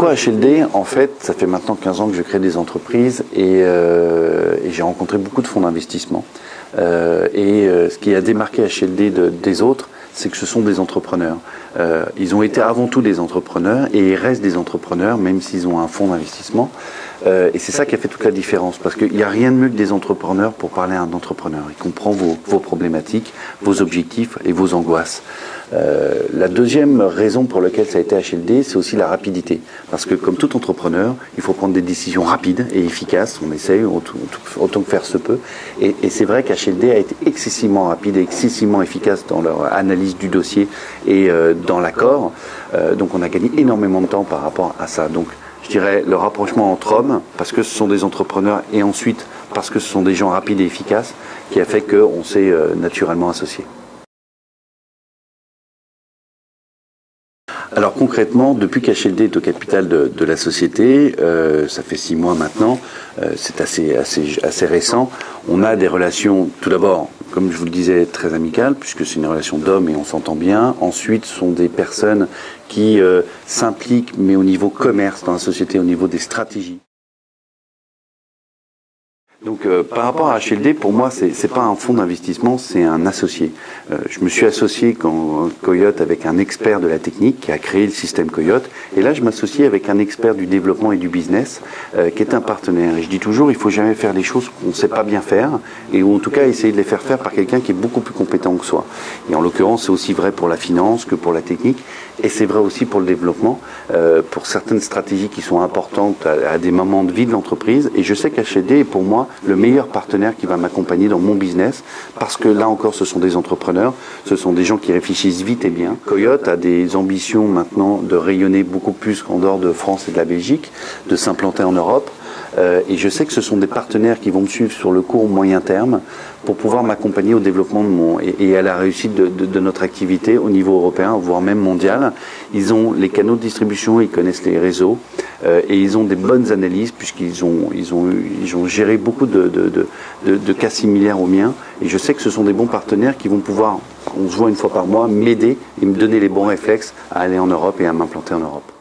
Pourquoi HLD? En fait, ça fait maintenant 15 ans que je crée des entreprises et j'ai rencontré beaucoup de fonds d'investissement. Ce qui a démarqué HLD des autres, c'est que ce sont des entrepreneurs. Ils ont été avant tout des entrepreneurs et ils restent des entrepreneurs, même s'ils ont un fonds d'investissement. Et c'est ça qui a fait toute la différence, parce qu'il n'y a rien de mieux que des entrepreneurs pour parler à un entrepreneur. Il comprend vos problématiques, vos objectifs et vos angoisses. La deuxième raison pour laquelle ça a été HLD, c'est aussi la rapidité. Parce que comme tout entrepreneur, il faut prendre des décisions rapides et efficaces. On essaye autant que faire se peut. Et c'est vrai qu'HLD a été excessivement rapide et excessivement efficace dans leur analyse du dossier et dans l'accord. Donc on a gagné énormément de temps par rapport à ça. Donc je dirais le rapprochement entre hommes, parce que ce sont des entrepreneurs, et ensuite parce que ce sont des gens rapides et efficaces, qui a fait qu'on s'est naturellement associés. Alors concrètement, depuis qu'HLD est au capital de la société, ça fait 6 mois maintenant, c'est assez récent, on a des relations, tout d'abord, comme je vous le disais, très amicales, puisque c'est une relation d'hommes et on s'entend bien. Ensuite, ce sont des personnes qui s'impliquent, mais au niveau commerce dans la société, au niveau des stratégies. Donc par rapport à HLD, pour moi, c'est pas un fonds d'investissement, c'est un associé. Je me suis associé quand Coyote avec un expert de la technique qui a créé le système Coyote. Et là, je m'associe avec un expert du développement et du business qui est un partenaire. Et je dis toujours, il faut jamais faire les choses qu'on ne sait pas bien faire, et ou en tout cas essayer de les faire par quelqu'un qui est beaucoup plus compétent que soi. Et en l'occurrence, c'est aussi vrai pour la finance que pour la technique. Et c'est vrai aussi pour le développement, pour certaines stratégies qui sont importantes à des moments de vie de l'entreprise. Et je sais qu'HLD est pour moi le meilleur partenaire qui va m'accompagner dans mon business, parce que là encore, ce sont des entrepreneurs, ce sont des gens qui réfléchissent vite et bien. Coyote a des ambitions maintenant de rayonner beaucoup plus qu'en dehors de France et de la Belgique, de s'implanter en Europe. Et je sais que ce sont des partenaires qui vont me suivre sur le court ou moyen terme pour pouvoir m'accompagner au développement et à la réussite de notre activité au niveau européen, voire même mondial. Ils ont les canaux de distribution, ils connaissent les réseaux et ils ont des bonnes analyses puisqu'ils ont géré beaucoup de cas similaires aux miens. Et je sais que ce sont des bons partenaires qui vont pouvoir, on se voit une fois par mois, m'aider et me donner les bons réflexes à aller en Europe et à m'implanter en Europe.